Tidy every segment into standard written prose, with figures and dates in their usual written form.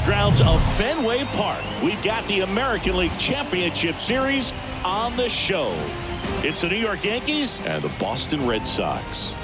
grounds of Fenway Park, we've got the American League Championship Series on the show. It's the New York Yankees and the Boston Red Sox.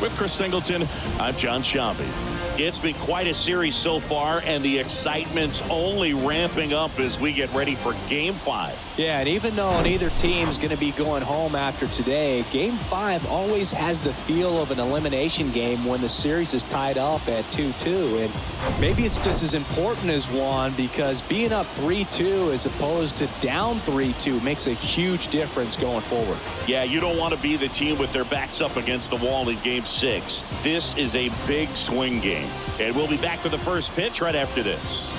With Chris Singleton, I'm John Shambi. It's been quite a series so far, and the excitement's only ramping up as we get ready for Game 5. Yeah, and even though neither team's going to be going home after today, Game 5 always has the feel of an elimination game when the series is tied up at 2-2. And maybe it's just as important as one, because being up 3-2 as opposed to down 3-2 makes a huge difference going forward. Yeah, you don't want to be the team with their backs up against the wall in Game 6. This is a big swing game. And we'll be back with the first pitch right after this.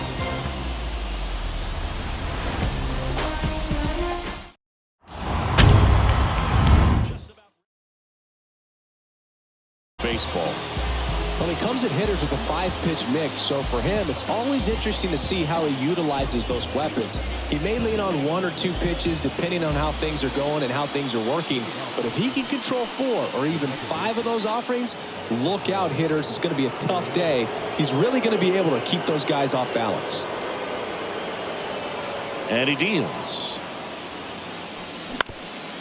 Baseball. Well, he comes at hitters with a 5-pitch mix, so for him, it's always interesting to see how he utilizes those weapons. He may lean on 1 or 2 pitches depending on how things are going and how things are working, but if he can control 4 or even 5 of those offerings, look out, hitters. It's going to be a tough day. He's really going to be able to keep those guys off balance. And he deals.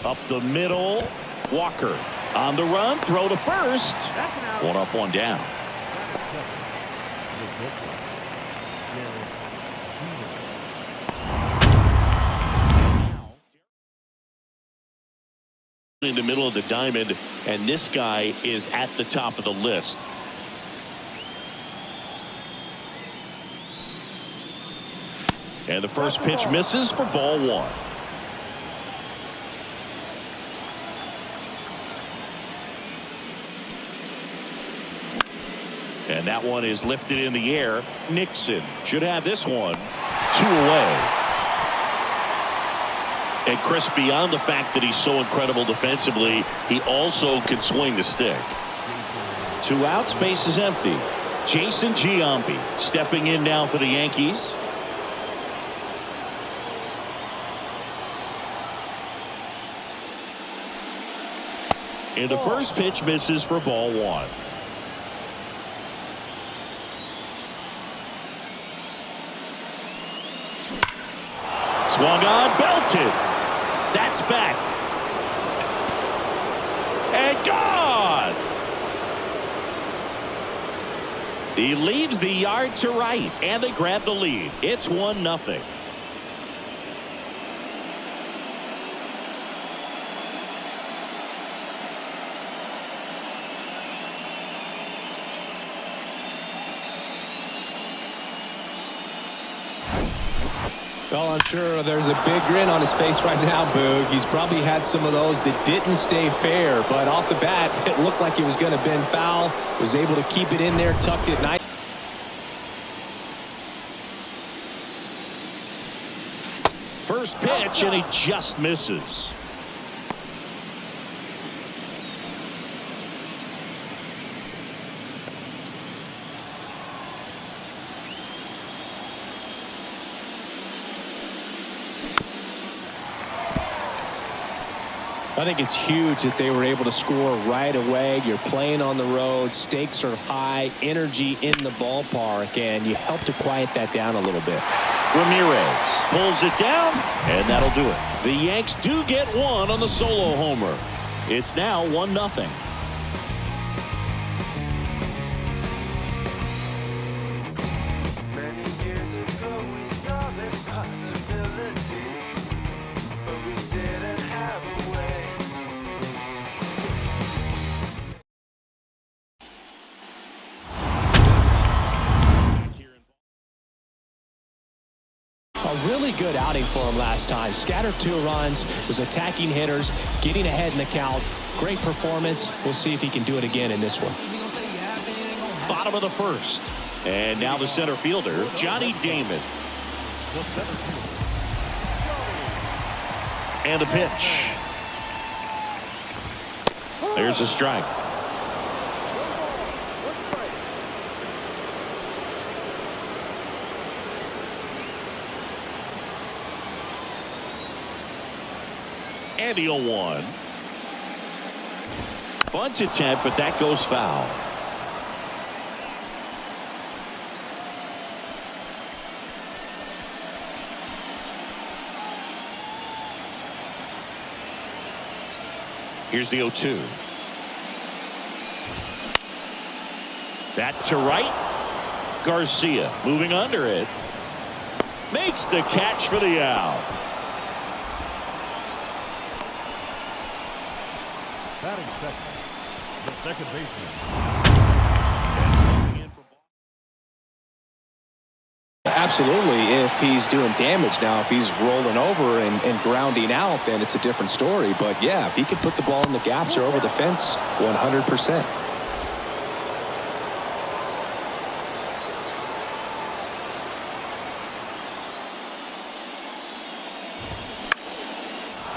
Up the middle, Walker. On the run, throw to first. 1 up, 1 down. In the middle of the diamond, and this guy is at the top of the list. And the first pitch misses for ball 1. And that one is lifted in the air. Nixon should have this one 2 away. And Chris, beyond the fact that he's so incredible defensively, he also can swing the stick. 2 outs, base is empty. Jason Giambi stepping in now for the Yankees. And the first pitch misses for ball 1. Swung on, belted. That's back. And gone. He leaves the yard to right, and they grab the lead. It's 1-0. Well, I'm sure there's a big grin on his face right now, Boog. He's probably had some of those that didn't stay fair, but off the bat, it looked like it was going to bend foul. Was able to keep it in there, tucked it nice. First pitch, and he just misses. I think it's huge that they were able to score right away. You're playing on the road. Stakes are high. Energy in the ballpark. And you help to quiet that down a little bit. Ramirez pulls it down, and that'll do it. The Yanks do get 1 on the solo homer. It's now 1-0. Many years ago we saw this possibility, but we didn't have a way. A really good outing for him last time. Scattered 2 runs, was attacking hitters, getting ahead in the count. Great performance. We'll see if he can do it again in this one. Bottom of the first. And now the center fielder, Johnny Damon. And a pitch. There's a strike. And the 0-1. Bunt attempt, but that goes foul. Here's the 0-2. That to right. Garcia moving under it. Makes the catch for the out. Batting second, the second baseman. Absolutely, if he's doing damage. Now, if he's rolling over and grounding out, then it's a different story. But yeah, if he can put the ball in the gaps or over the fence, 100%.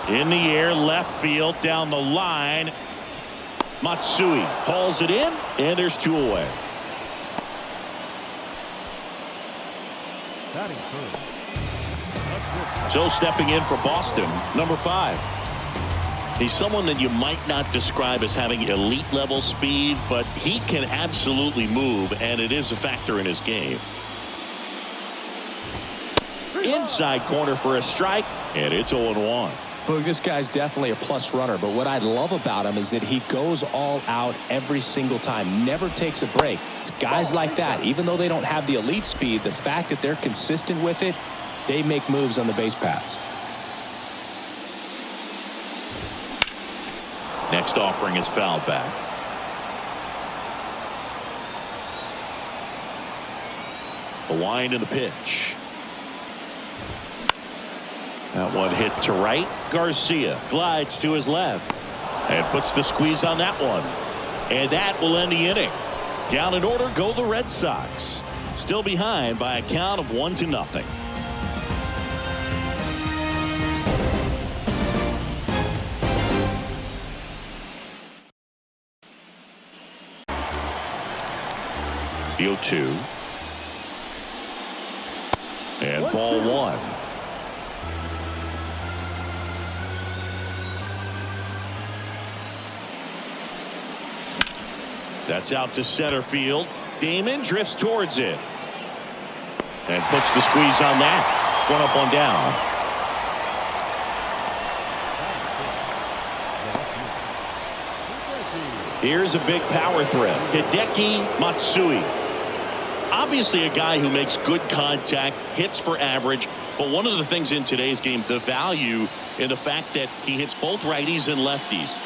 In the air, left field, down the line. Matsui hauls it in, and there's 2 away. Batting third. So stepping in for Boston, number 5. He's someone that you might not describe as having elite level speed, but he can absolutely move, and it is a factor in his game. Inside corner for a strike, and it's 0-1. Look, this guy's definitely a plus runner, but what I love about him is that he goes all out every single time, never takes a break. It's guys like that, even though they don't have the elite speed, the fact that they're consistent with it, they make moves on the base paths. Next offering is fouled back. The wind and the pitch. That one hit to right. Garcia glides to his left and puts the squeeze on that one. And that will end the inning. Down in order go the Red Sox. Still behind by a count of 1-0. The 0-2. And ball 1. That's out to center field. Damon drifts towards it. And puts the squeeze on that. 1 up, 1 down. Here's a big power threat. Hideki Matsui. Obviously a guy who makes good contact, hits for average. But one of the things in today's game, the value in the fact that he hits both righties and lefties.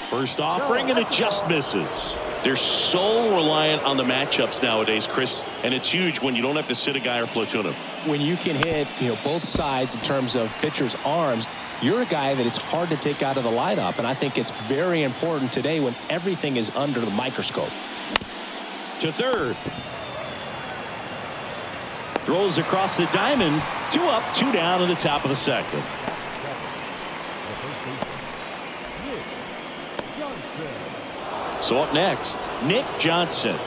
First offering, and it just misses. They're so reliant on the matchups nowadays, Chris, and it's huge when you don't have to sit a guy or platoon him. When you can hit, both sides in terms of pitchers' arms, you're a guy that it's hard to take out of the lineup, and I think it's very important today when everything is under the microscope. To third. Throws across the diamond. 2 up, 2 down in the top of the second. So up next, Nick Johnson.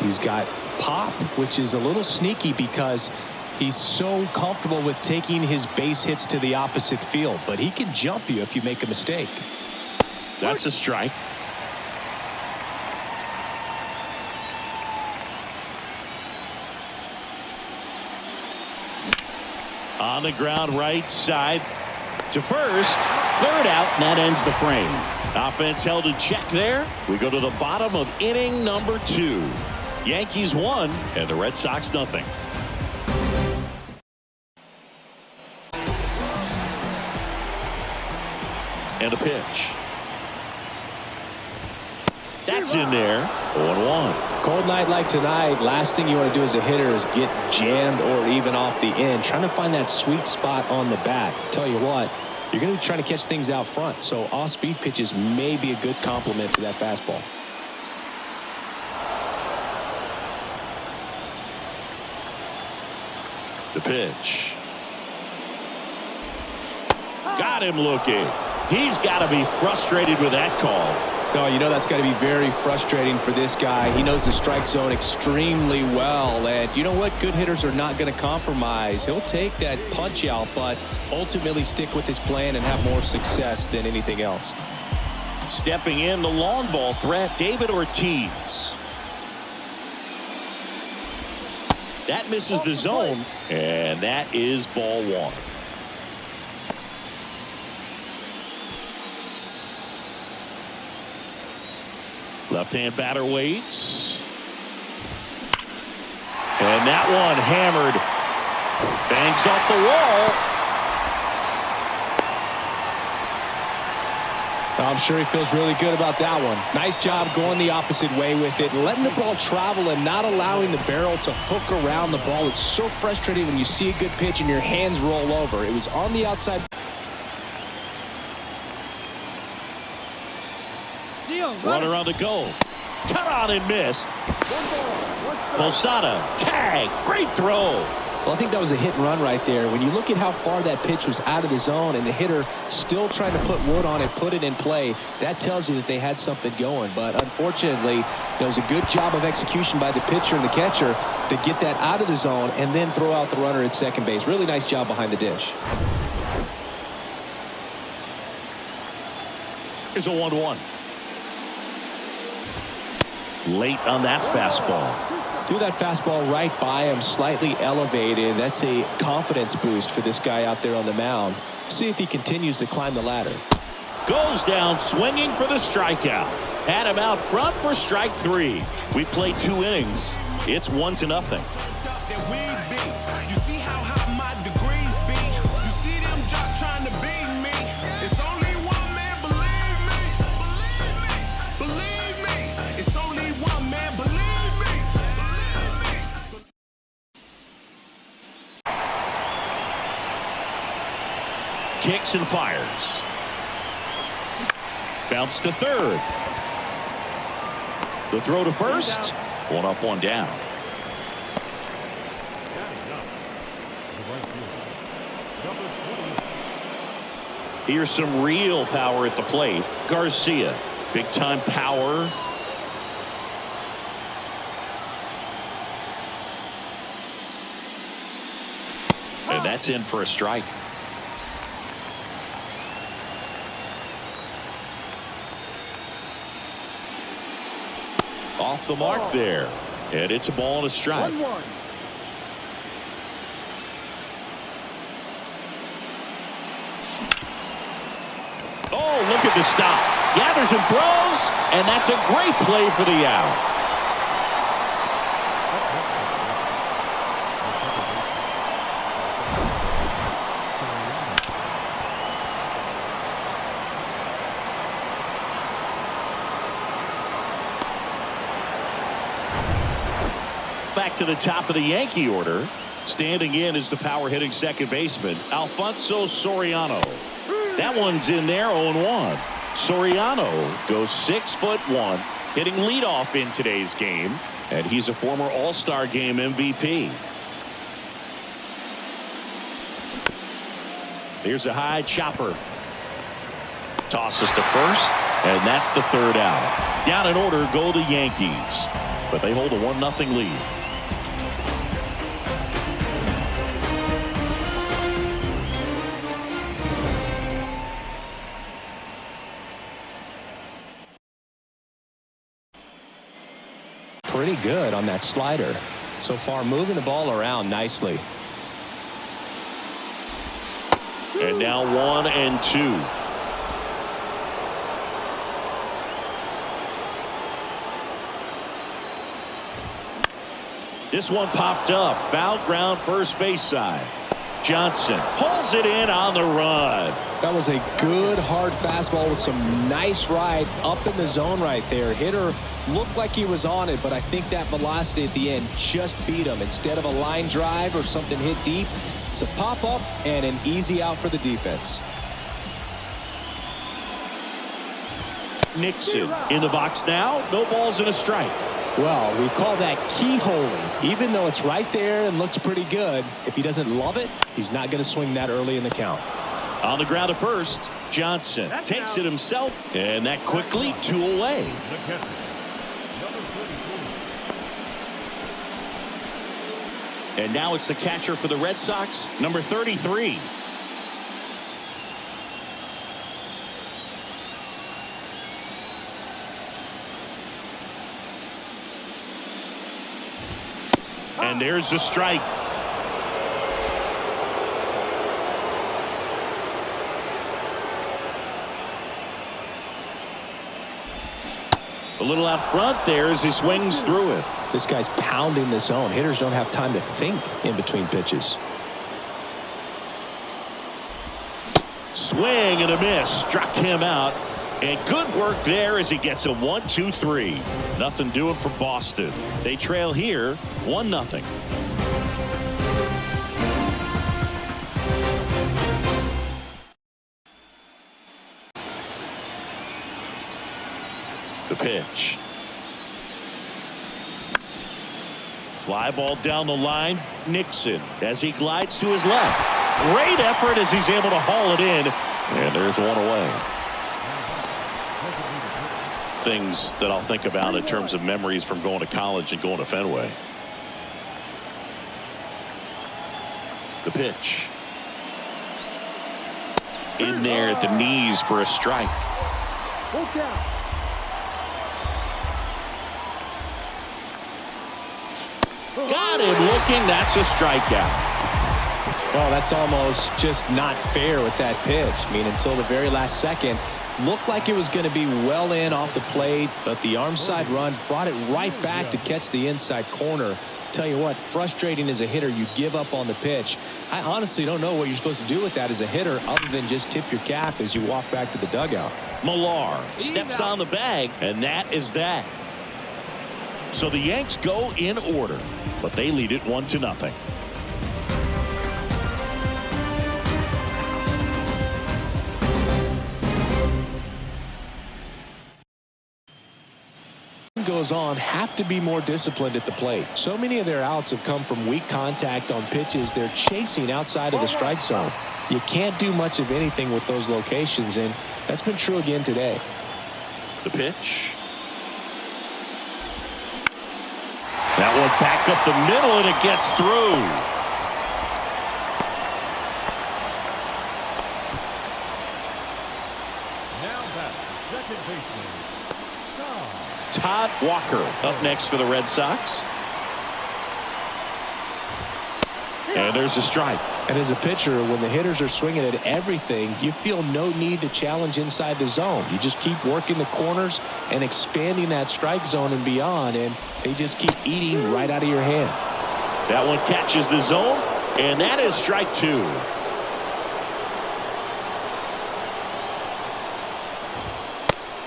He's got pop, which is a little sneaky because he's so comfortable with taking his base hits to the opposite field, but he can jump you if you make a mistake. That's a strike. On the ground right side to first. Third out, and that ends the frame. Offense held in check there. We go to the bottom of inning number 2. Yankees 1 and the Red Sox nothing. And a pitch. That's in there. 0-1. Cold night like tonight, last thing you want to do as a hitter is get jammed or even off the end. Trying to find that sweet spot on the bat. Tell you what, you're going to be trying to catch things out front, so off-speed pitches may be a good complement to that fastball. The pitch. Got him looking. He's got to be frustrated with that call. No, that's got to be very frustrating for this guy. He knows the strike zone extremely well, and you know what? Good hitters are not going to compromise. He'll take that punch out, but ultimately stick with his plan and have more success than anything else. Stepping in, the long ball threat, David Ortiz. That misses the zone, and that is ball one. Left-hand batter waits. And that one hammered. Bangs off the wall. I'm sure he feels really good about that one. Nice job going the opposite way with it, letting the ball travel and not allowing the barrel to hook around the ball. It's so frustrating when you see a good pitch and your hands roll over. It was on the outside. Runner on the go. Cut on and miss. Posada. Tag. Great throw. Well, I think that was a hit and run right there. When you look at how far that pitch was out of the zone and the hitter still trying to put wood on it, put it in play, that tells you that they had something going. But unfortunately, there was a good job of execution by the pitcher and the catcher to get that out of the zone and then throw out the runner at second base. Really nice job behind the dish. Here's a 1-1. Late on that fastball. Threw that fastball right by him, slightly elevated. That's a confidence boost for this guy out there on the mound. See if he continues to climb the ladder. Goes down swinging for the strikeout. Had him out front for strike three. We played 2 innings. It's 1-0. Kicks and fires. Bounce to third. The throw to first. 1 up, 1 down. Here's some real power at the plate. Garcia. Big time power. And that's in for a strike. Off the mark there. And it's a ball and a strike. 1-1. Oh, look at the stop. Gathers and throws. And that's a great play for the out. Back to the top of the Yankee order. Standing in is the power hitting second baseman, Alfonso Soriano. That one's in there, 0-1. Soriano goes 6'1", hitting leadoff in today's game, and he's a former All-Star Game MVP. Here's a high chopper. Tosses to first, and that's the third out. Down in order go the Yankees, but they hold a 1-0 lead. Pretty good on that slider. So far, moving the ball around nicely. And now 1-2. This one popped up. Foul ground first base side. Johnson pulls it in on the run. That was a good hard fastball with some nice ride up in the zone right there. Hitter looked like he was on it, but I think that velocity at the end just beat him. Instead of a line drive or something hit deep, it's a pop up and an easy out for the defense. Nixon in the box now. No balls and a strike. Well, we call that keyholing. Even though it's right there and looks pretty good, if he doesn't love it, he's not going to swing that early in the count. On the ground at first, Johnson takes it himself, and that quickly 2 away. The catcher, number 33. And now it's the catcher for the Red Sox, number 33. And there's the strike. A little out front there as he swings through it. This guy's pounding the zone. Hitters don't have time to think in between pitches. Swing and a miss. Struck him out. And good work there as he gets a 1-2-3. Nothing doing for Boston. They trail here 1-0. The pitch. Fly ball down the line. Nixon as he glides to his left. Great effort as he's able to haul it in. And there's one away. Things that I'll think about in terms of memories from going to college and going to Fenway. The pitch. In there at the knees for a strike. Got him looking. That's a strikeout. Well, that's almost just not fair with that pitch. I mean, until the very last second, looked like it was going to be well in off the plate, but the arm side run brought it right back to catch the inside corner. Tell you what, frustrating as a hitter, you give up on the pitch. I honestly don't know what you're supposed to do with that as a hitter other than just tip your cap as you walk back to the dugout. Millar steps on the bag, and that is that. So the Yanks go in order, but they lead it 1-0. Goes on, have to be more disciplined at the plate. So many of their outs have come from weak contact on pitches they're chasing outside of the strike zone. You can't do much of anything with those locations, and that's been true again today. The pitch. That one back up the middle, and it gets through. Now back, second baseman. Todd Walker up next for the Red Sox. And there's a strike. And as a pitcher, when the hitters are swinging at everything, you feel no need to challenge inside the zone. You just keep working the corners and expanding that strike zone and beyond, and they just keep eating right out of your hand. That one catches the zone, and that is strike two.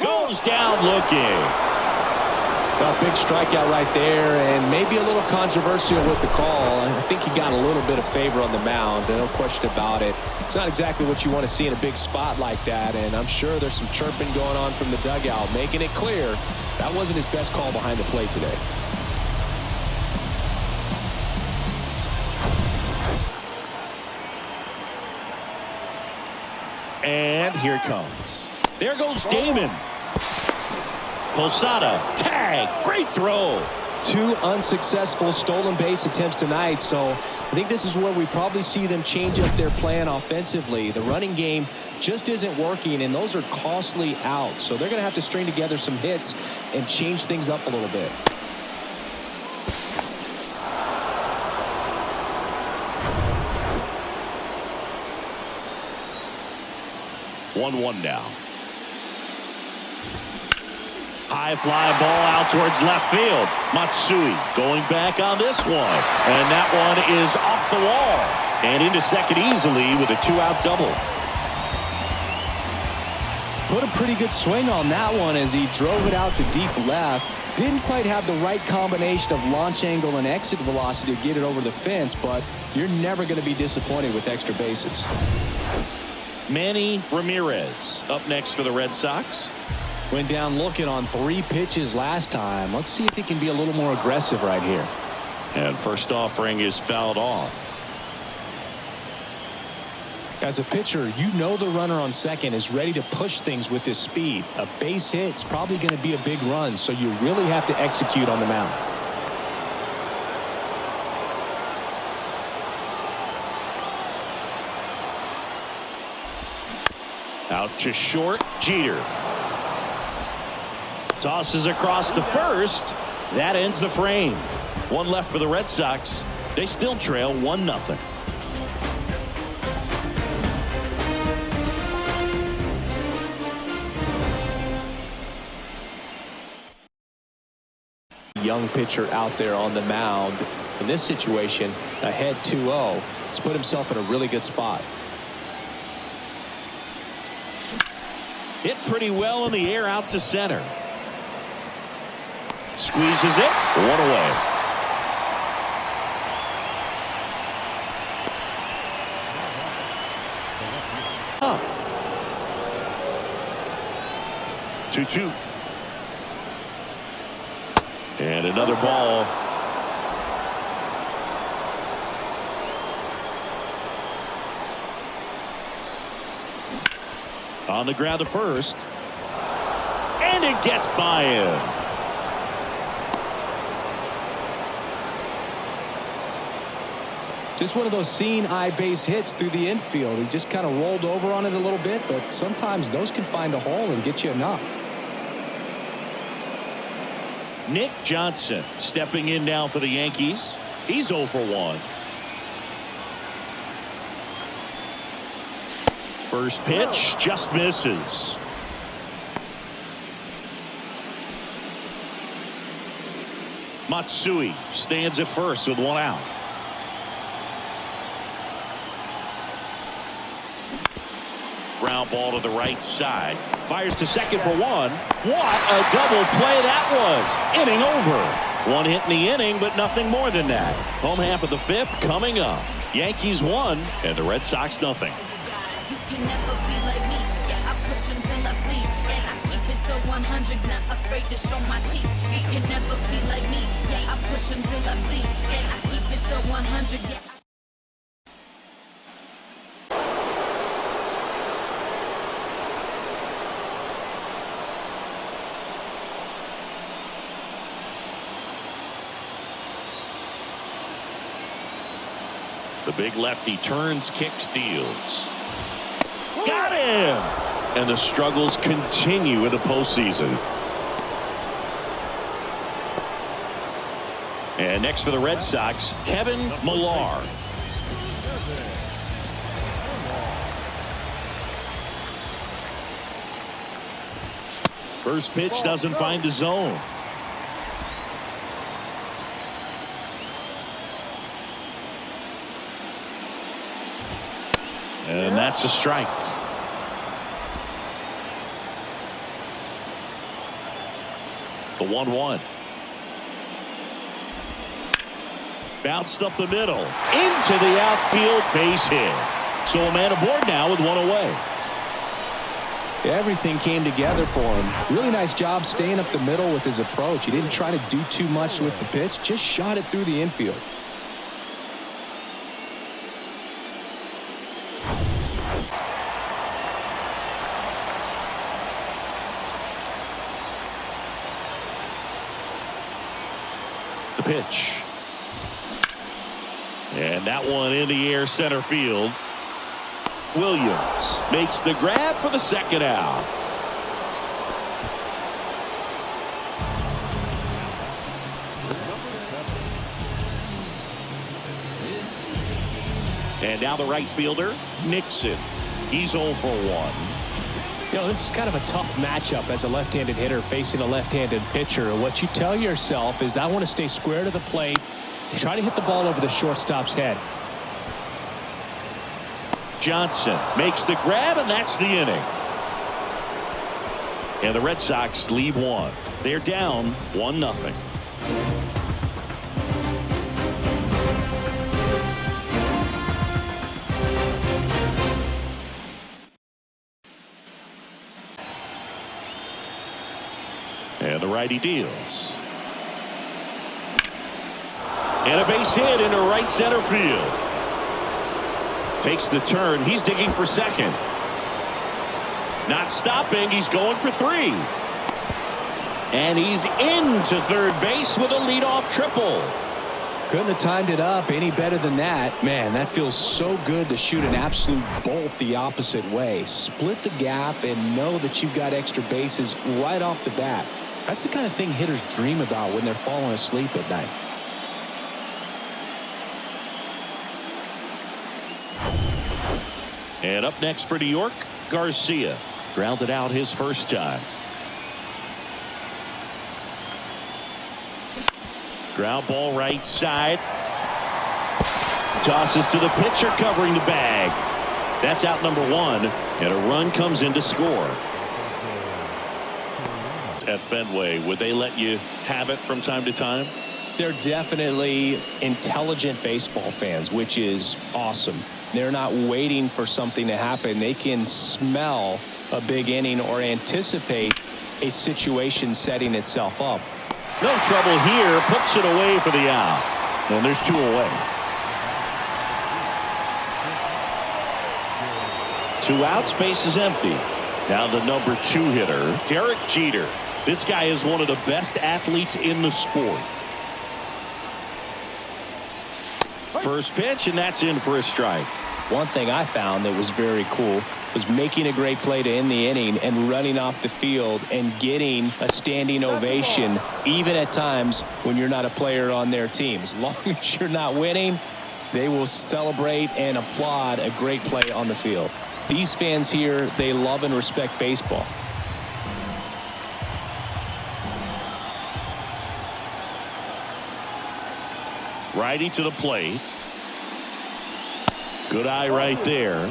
Goes down looking. Well, big strikeout right there, and maybe a little controversial with the call. I think he got a little bit of favor on the mound, no question about it. It's not exactly what you want to see in a big spot like that, and I'm sure there's some chirping going on from the dugout, making it clear that wasn't his best call behind the plate today. And here it comes. There goes Damon. Posada, tag, great throw. 2 unsuccessful stolen base attempts tonight, so I think this is where we probably see them change up their plan offensively. The running game just isn't working, and those are costly outs, so they're going to have to string together some hits and change things up a little bit. One now. High fly ball out towards left field. Matsui going back on this one. And that one is off the wall. And into second easily with a 2-out double. Put a pretty good swing on that one as he drove it out to deep left. Didn't quite have the right combination of launch angle and exit velocity to get it over the fence, but you're never going to be disappointed with extra bases. Manny Ramirez up next for the Red Sox. Went down looking on 3 pitches last time. Let's see if he can be a little more aggressive right here. And first offering is fouled off. As a pitcher, you know the runner on second is ready to push things with his speed. A base hit's probably going to be a big run, so you really have to execute on the mound. Out to short, Jeter. Tosses across to first. That ends the frame. One left for the Red Sox. They still trail 1-0. Young pitcher out there on the mound. In this situation, ahead 2-0. He's put himself in a really good spot. Hit pretty well in the air out to center. Squeezes it. One away. Up. 2-2. And another ball. On the ground to first. And it gets by him. Just one of those seeing eye base hits through the infield. He just kind of rolled over on it a little bit, but sometimes those can find a hole and get you a knock. Nick Johnson stepping in now for the Yankees. He's 0 for 1. First pitch just misses. Matsui stands at first with 1 out. Ground ball to the right side. Fires to second for 1. What a double play that was. Inning over. 1 hit in the inning, but nothing more than that. Home half of the 5th coming up. Yankees 1 and the Red Sox nothing. You can never be like me. Yeah, I push until I bleed. And I keep it so 100, not afraid to show my teeth. You can never be like me. Yeah, I push until I bleed. And I keep it so 100. Yeah. The big lefty turns, kicks, deals. Got him! And the struggles continue in the postseason. And next for the Red Sox, Kevin Millar. First pitch doesn't find the zone. And that's a strike. The 1-1. Bounced up the middle. Into the outfield, base hit. So a man aboard now with 1 away. Everything came together for him. Really nice job staying up the middle with his approach. He didn't try to do too much with the pitch. Just shot it through the infield. The pitch. And that one in the air center field. Williams makes the grab for the second out. And now the right fielder, Nixon. He's 0 for 1. You know, this is kind of a tough matchup as a left-handed hitter facing a left-handed pitcher. What you tell yourself is, I want to stay square to the plate, try to hit the ball over the shortstop's head. Johnson makes the grab, and that's the inning. And the Red Sox leave 1. They're down 1-0. And the righty deals. And a base hit into right center field. Takes the turn. He's digging for second. Not stopping. He's going for 3. And he's into third base with a leadoff triple. Couldn't have timed it up any better than that. Man, that feels so good to shoot an absolute bolt the opposite way. Split the gap and know that you've got extra bases right off the bat. That's the kind of thing hitters dream about when they're falling asleep at night. And up next for New York, Garcia. Grounded out his first time. Ground ball right side. Tosses to the pitcher covering the bag. That's out number one, and a run comes in to score. At Fenway, would they let you have it from time to time? They're definitely intelligent baseball fans, which is awesome. They're not waiting for something to happen. They can smell a big inning or anticipate a situation setting itself up. No trouble here. Puts it away for the out. And there's two away. 2 outs, base is empty. Now the number 2 hitter, Derek Jeter. This guy is one of the best athletes in the sport. First pitch, and that's in for a strike. One thing I found that was very cool was making a great play to end the inning and running off the field and getting a standing ovation, even at times when you're not a player on their team. As long as you're not winning, they will celebrate and applaud a great play on the field. These fans here, they love and respect baseball. Righty to the plate. Good eye right there.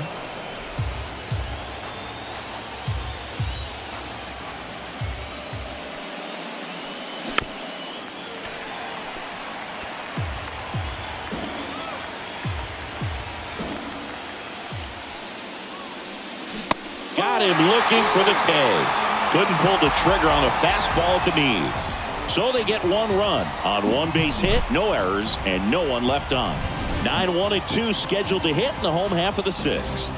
Got him looking for the K. Couldn't pull the trigger on a fastball at the knees. So they get 1 run on 1 base hit, no errors, and no one left on. 9-1-2 scheduled to hit in the home half of the 6th.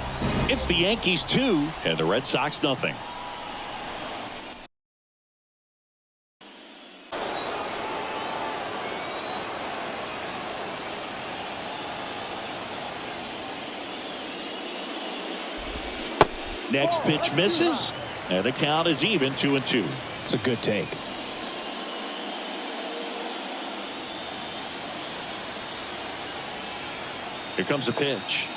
It's the Yankees 2 and the Red Sox nothing. Next pitch misses, and the count is even 2-2. It's a good take. Here comes the pitch.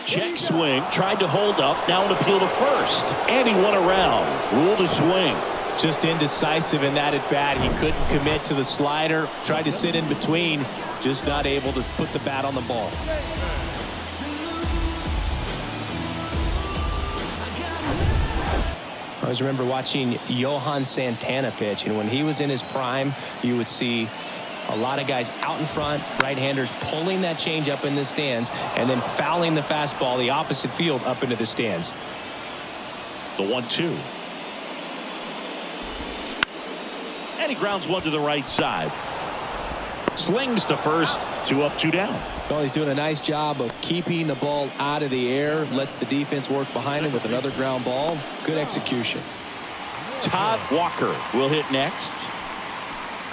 Check swing, tried to hold up, now an appeal to first, and he went around. Ruled a swing. Just indecisive in that at bat. He couldn't commit to the slider, tried to sit in between, just not able to put the bat on the ball. I always remember watching Johan Santana pitch, and when he was in his prime, you would see a lot of guys out in front, right-handers pulling that change up in the stands and then fouling the fastball the opposite field up into the stands. The 1-2. And he grounds one to the right side. Slings to first. 2 up, 2 down. Well, he's doing a nice job of keeping the ball out of the air. Lets the defense work behind him with another ground ball. Good execution. Todd Walker will hit next.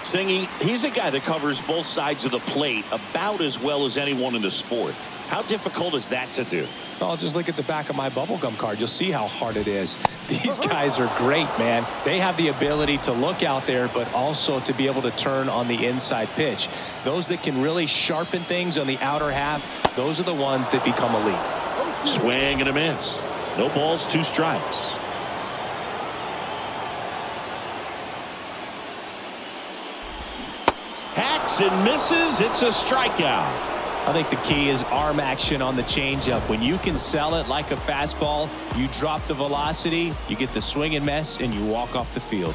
Singing, he's a guy that covers both sides of the plate about as well as anyone in the sport. How difficult is that to do? Oh, just look at the back of my bubblegum card. You'll see how hard it is. These guys are great, man. They have the ability to look out there, but also to be able to turn on the inside pitch. Those that can really sharpen things on the outer half, those are the ones that become elite. Swing and a miss. No balls, 2 strikes. Hacks and misses. It's a strikeout. I think the key is arm action on the changeup. When you can sell it like a fastball, you drop the velocity, you get the swing and miss, and you walk off the field.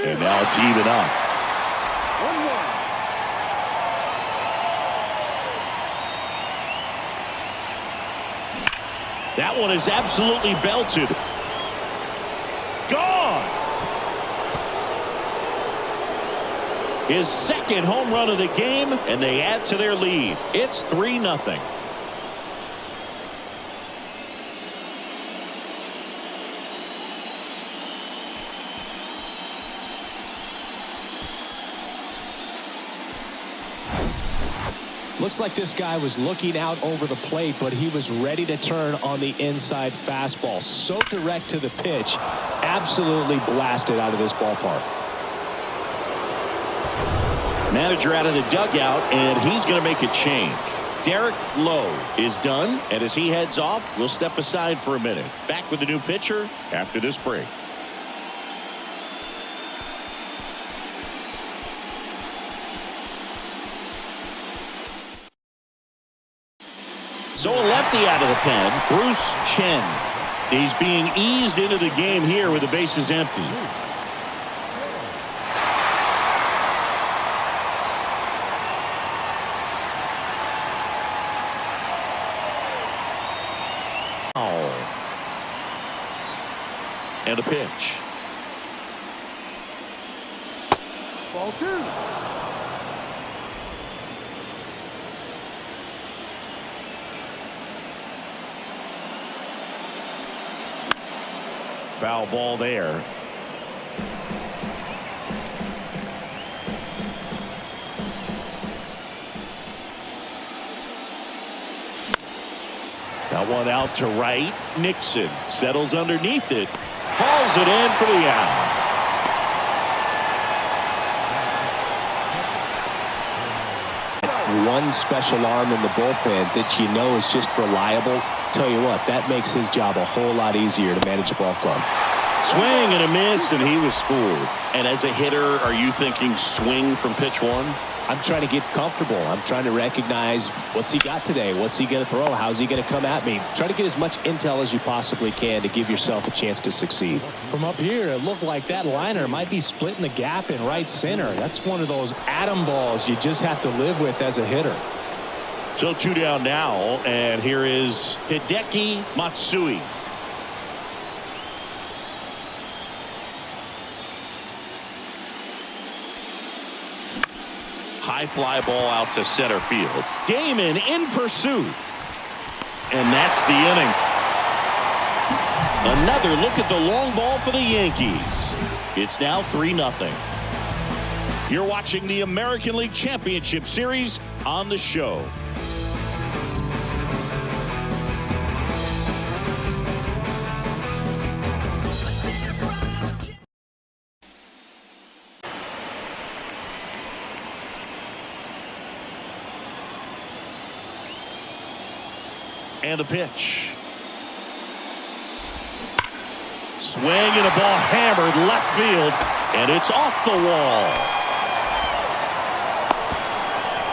And now it's even up. That one is absolutely belted. Gone. His second home run of the game, and they add to their lead. It's 3-0. Looks like this guy was looking out over the plate, but he was ready to turn on the inside fastball. So direct to the pitch. Absolutely blasted out of this ballpark. Manager out of the dugout, and he's going to make a change. Derek Lowe is done, and as he heads off, we'll step aside for a minute. Back with the new pitcher after this break. So a lefty out of the pen, Bruce Chen. He's being eased into the game here with the bases empty. And a pitch. Ball 2. Foul ball there. That one out to right. Nixon settles underneath it. Hauls it in for the out. One special arm in the bullpen that you know is just reliable. Tell you what, that makes his job a whole lot easier to manage a ball club. Swing and a miss, and he was fooled. And as a hitter, are you thinking swing from pitch one? I'm trying to get comfortable. I'm trying to recognize what's he got today. What's he going to throw? How's he going to come at me? Try to get as much intel as you possibly can to give yourself a chance to succeed. From up here, it looked like that liner might be splitting the gap in right center. That's one of those atom balls you just have to live with as a hitter. So 2 down now, and here is Hideki Matsui. High fly ball out to center field. Damon in pursuit. And that's the inning. Another look at the long ball for the Yankees. It's now 3-0. You're watching the American League Championship Series on the show. And a pitch. Swing and a ball hammered left field, and it's off the wall.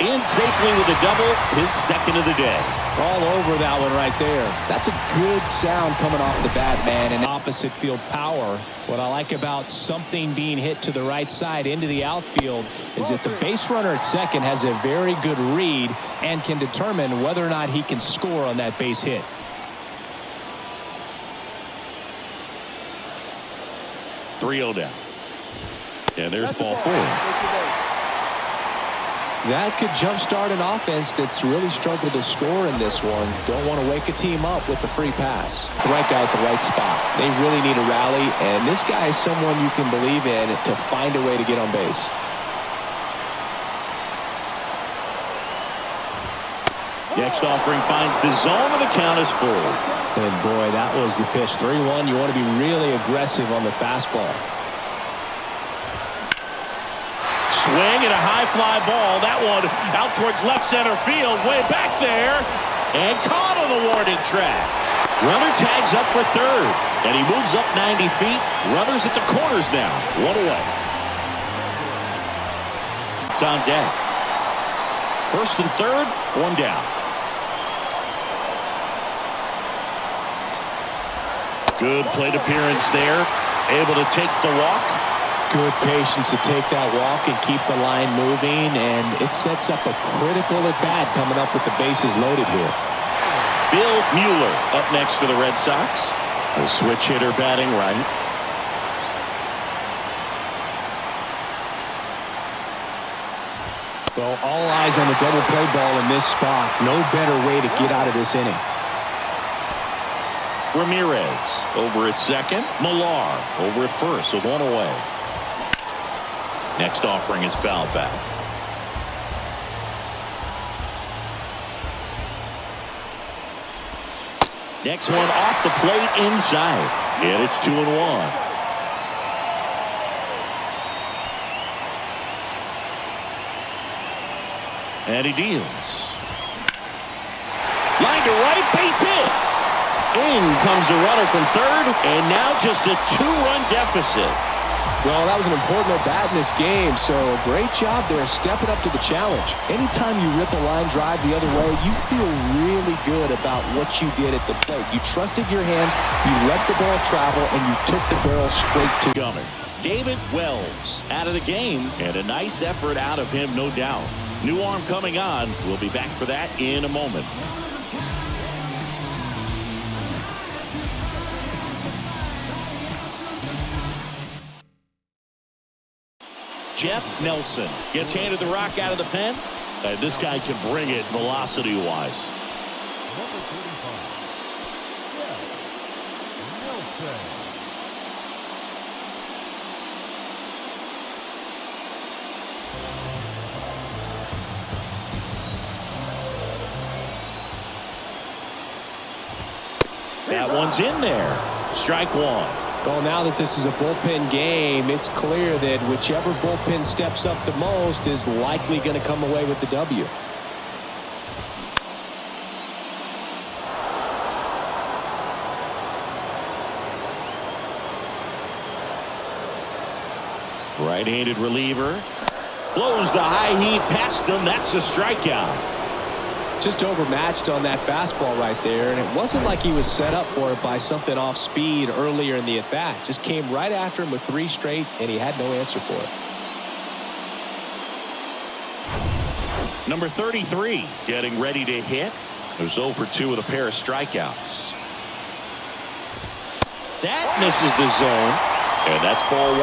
In safely with a double, his second of the day. All over that one right there. That's a good sound coming off the bat, man. And Opposite field power. What I like about something being hit to the right side into the outfield is that the base runner at second has a very good read and can determine whether or not he can score on that base hit. .3-0 down. And there's ball 4. that could jumpstart an offense that's really struggled to score in this one. Don't want to wake a team up with the free pass. The right guy at the right spot. They really need a rally, and this guy is someone you can believe in to find a way to get on base. Next offering finds the zone, and the count is full. And boy, that was the pitch. 3-1. You want to be really aggressive on the fastball. Swing and a high fly ball. That one out towards left center field. Way back there. And caught on the warning track. Runner tags up for third. And he moves up 90 feet. Runners at the corners now. One away. It's on deck. First and third. One down. Good plate appearance there. Able to take the walk. Good patience to take that walk and keep the line moving, and it sets up a critical at-bat coming up with the bases loaded here. Bill Mueller up next for the Red Sox. The switch hitter batting right. Well, all eyes on the double play ball in this spot. No better way to get out of this inning. Ramirez over at second. Millar over at first with one away. Next offering is fouled back. Next one off the plate inside. And it's 2-1. And he deals. Line to right, base hit. In comes the runner from third, and now just a 2-run deficit. Well, that was an important at-bat in this game, so great job there stepping up to the challenge. Anytime you rip a line drive the other way, you feel really good about what you did at the plate. You trusted your hands, you let the ball travel, and you took the barrel straight to Gummer. David Wells out of the game, and a nice effort out of him, no doubt. New arm coming on. We'll be back for that in a moment. Jeff Nelson gets handed the rock out of the pen. This guy can bring it velocity-wise. Number 35. Jeff Nelson. That one's in there. Strike one. Well, now that this is a bullpen game, it's clear that whichever bullpen steps up the most is likely going to come away with the W. Right-handed reliever. Blows the high heat past him. That's a strikeout. Just overmatched on that fastball right there, and it wasn't like he was set up for it by something off speed earlier in the at-bat. Just came right after him with 3 straight, and he had no answer for it. Number 33 getting ready to hit. It was 0 for 2 with a pair of strikeouts. That misses the zone, and that's ball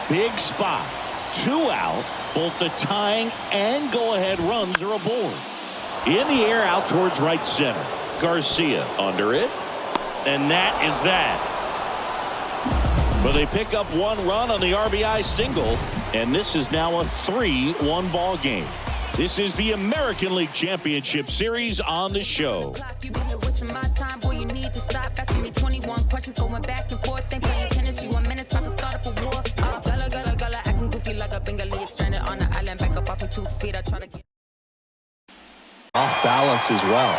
1. Big spot. 2 out. Both the tying and go-ahead runs are aboard. In the air out towards right center. Garcia under it. And that is that. But they pick up 1 run on the RBI single. And this is now a 3-1 ball game. This is the American League Championship Series on the show. You've been here wasting my time, boy, you need to stop asking me 21 questions, going back and forth, ain't playing tennis, you a menace, about to start up a war. Gala, acting goofy like a Bengali, stranded on the island, back up off your 2 feet, I try to get Off balance as well.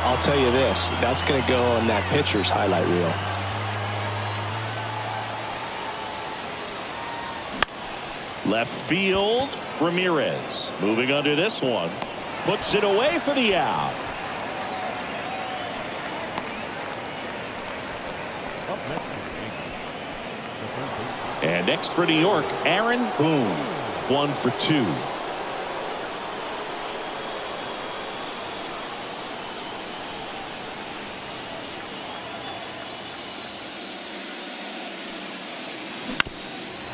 I'll tell you this, that's going to go on that pitcher's highlight reel. Left field, Ramirez moving under this one. Puts it away for the out. Up next is the Yankees. The third baseman. And next for New York, Aaron Boone. 1 for 2.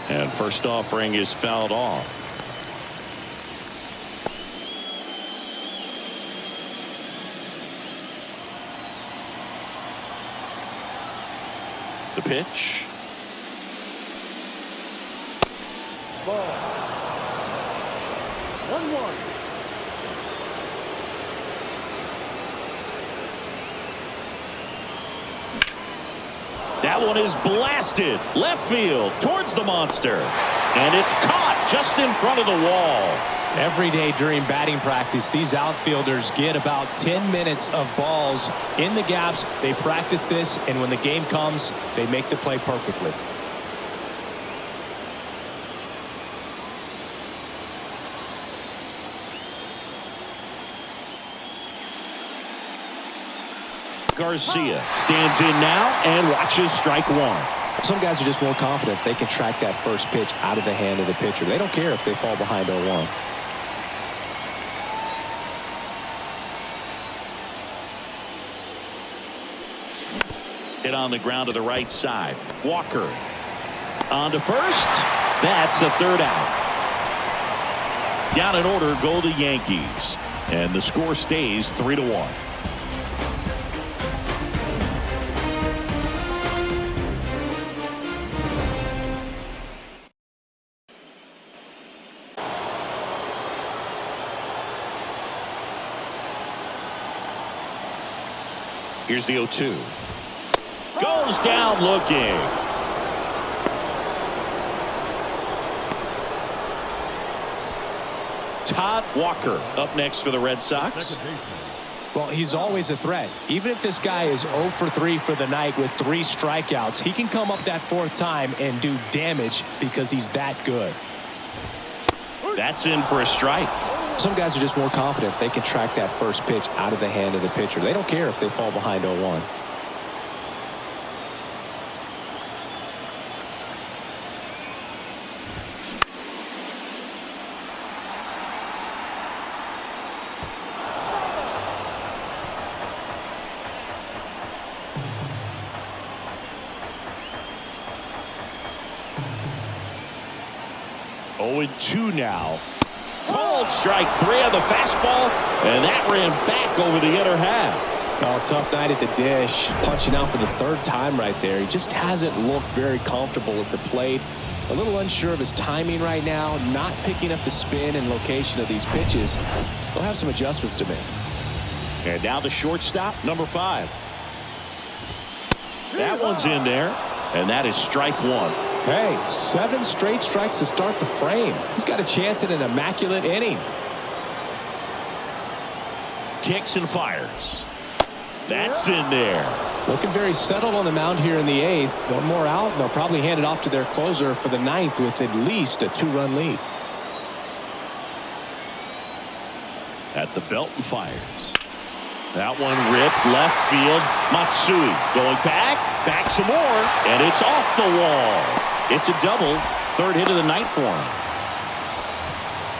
And first offering is fouled off. The pitch. Ball. 1-1. That one is blasted left field towards the monster, and it's caught just in front of the wall. Every day during batting practice, these outfielders get about 10 minutes of balls in the gaps. They practice this, and when the game comes, they make the play perfectly. Garcia stands in now and watches strike 1. Some guys are just more confident they can track that first pitch out of the hand of the pitcher. They don't care if they fall behind 0-1. Hit on the ground to the right side. Walker on to first. That's the 3rd out. Down in order go the Yankees, and the score stays 3-1. Here's the 0-2. Goes down looking. Todd Walker up next for the Red Sox. Second baseman. Well, he's always a threat. Even if this guy is 0 for 3 for the night with 3 strikeouts, he can come up that 4th time and do damage because he's that good. That's in for a strike. Some guys are just more confident if they can track that first pitch out of the hand of the pitcher. They don't care if they fall behind 0-1. Oh, 0-2 now. Called strike 3 on the fastball, and that ran back over the inner half. Oh, tough night at the dish. Punching out for the 3rd time right there. He just hasn't looked very comfortable at the plate. A little unsure of his timing right now. Not picking up the spin and location of these pitches. They'll have some adjustments to make. And now the shortstop, number 5. That one's in there, and that is strike 1. Hey, 7 straight strikes to start the frame. He's got a chance at an immaculate inning. Kicks and fires. That's in there. Looking very settled on the mound here in the 8th. One more out, and they'll probably hand it off to their closer for the 9th with at least a 2-run lead. At the belt and fires. That one ripped left field. Matsui going back some more, and it's off the wall. It's a double, 3rd hit of the night for him.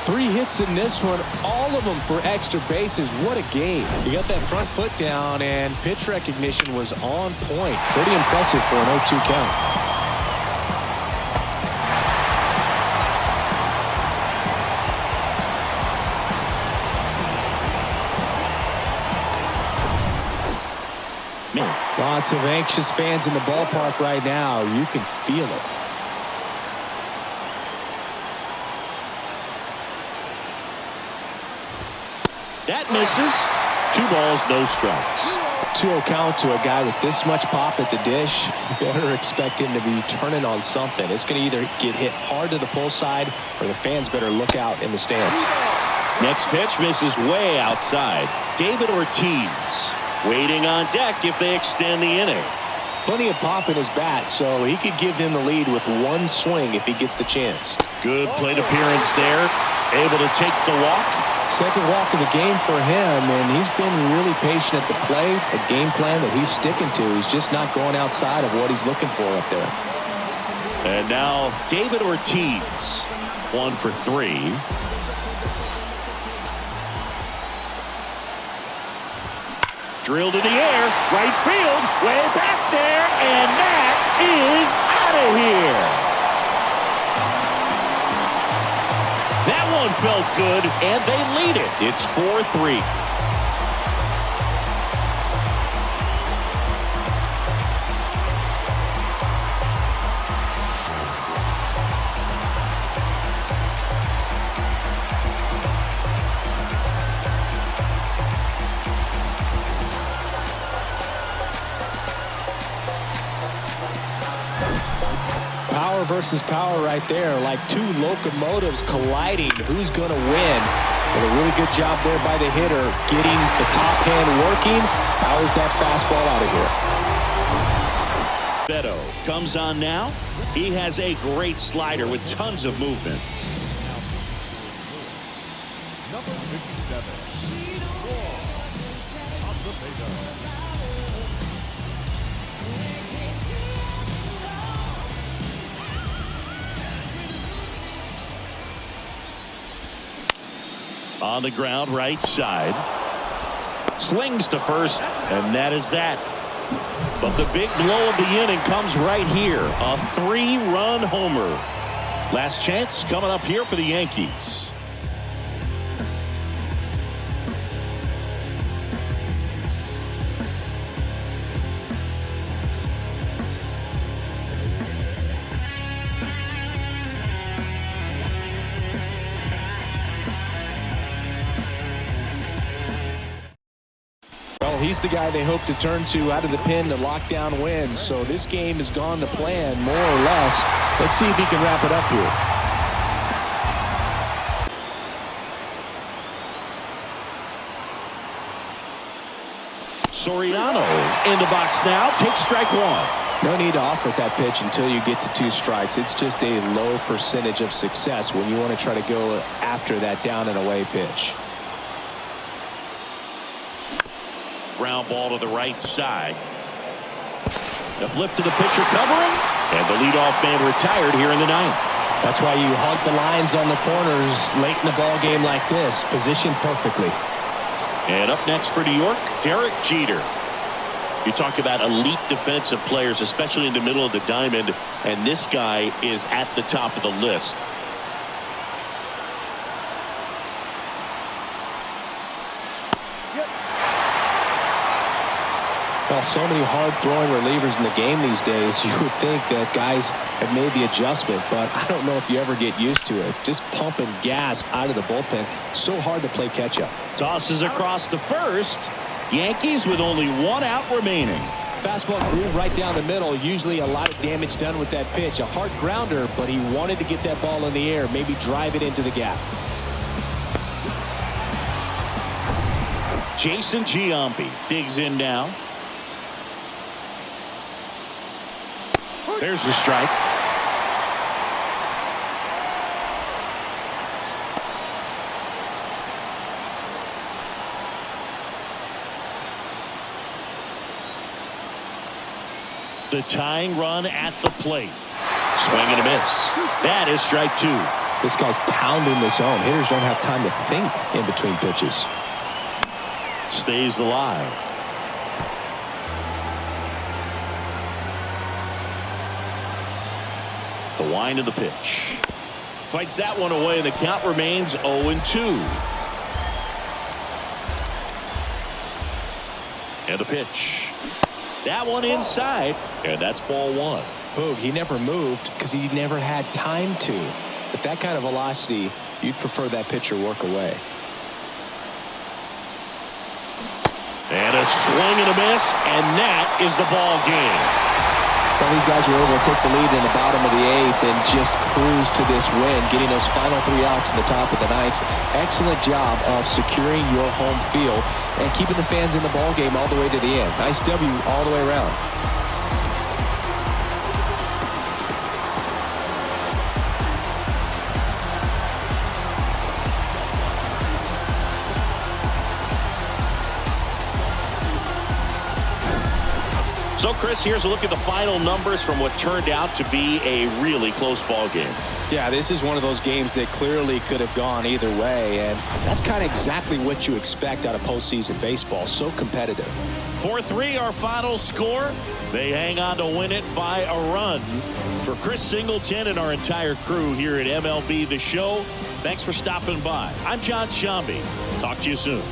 3 hits in this one, all of them for extra bases. What a game. He got that front foot down, and pitch recognition was on point. Pretty impressive for an 0-2 count. Lots of anxious fans in the ballpark right now. You can feel it. That misses. 2 balls, no strikes. 2-0 count to a guy with this much pop at the dish. You better expect him to be turning on something. It's going to either get hit hard to the pull side, or the fans better look out in the stands. Next pitch misses way outside. David Ortiz waiting on deck if they extend the inning. Plenty of pop in his bat, so he could give them the lead with 1 swing if he gets the chance. Good plate appearance there. Able to take the walk. Second walk of the game for him, and he's been really patient at the plate. A game plan that he's sticking to. He's just not going outside of what he's looking for up there. And now David Ortiz, 1 for 3. Drilled in the air, right field, way back there, and that is out of here. That one felt good, and they lead it. It's 4-3. Power versus power right there, like 2 locomotives colliding. Who's going to win? Well, a really good job there by the hitter, getting the top hand working. Powers that fastball out of here. Beto comes on now. He has a great slider with tons of movement. Number 57. On the ground, right side. Slings to first, and that is that. But the big blow of the inning comes right here. A 3-run homer. Last chance coming up here for the Yankees. he's the guy they hope to turn to out of the pen to lock down wins. So this game has gone to plan, more or less. Let's see if he can wrap it up here. Soriano in the box now. Takes strike one. No need to offer that pitch until you get to 2 strikes. It's just a low percentage of success when you want to try to go after that down and away pitch. Ground ball to the right side. The flip to the pitcher covering. And the leadoff man retired here in the 9th. That's why you hug the lines on the corners late in the ball game like this. Positioned perfectly. And up next for New York, Derek Jeter. You talk about elite defensive players, especially in the middle of the diamond, and this guy is at the top of the list. Well, so many hard-throwing relievers in the game these days, you would think that guys have made the adjustment, but I don't know if you ever get used to it. Just pumping gas out of the bullpen. So hard to play catch-up. Tosses across the first. Yankees with only 1 out remaining. Fastball groove right down the middle. Usually a lot of damage done with that pitch. A hard grounder, but he wanted to get that ball in the air, maybe drive it into the gap. Jason Giambi digs in now. There's the strike. The tying run at the plate. Swing and a miss. That is strike 2. This guy's pounding the zone. Hitters don't have time to think in between pitches. Stays alive. The wind of the pitch. Fights that one away. The count remains 0-2. And a pitch. That one inside. And that's ball 1. Boog, he never moved because he never had time to. But that kind of velocity, you'd prefer that pitcher work away. And a swing and a miss. And that is the ball game. Well, these guys were able to take the lead in the bottom of the 8th and just cruise to this win, getting those final 3 outs in the top of the 9th. Excellent job of securing your home field and keeping the fans in the ball game all the way to the end. Nice W all the way around. So, Chris, here's a look at the final numbers from what turned out to be a really close ball game. Yeah, this is one of those games that clearly could have gone either way, and that's kind of exactly what you expect out of postseason baseball. So competitive. 4-3 our final score. They hang on to win it by a run. For Chris Singleton and our entire crew here at MLB The Show, thanks for stopping by. I'm John Shambi. Talk to you soon.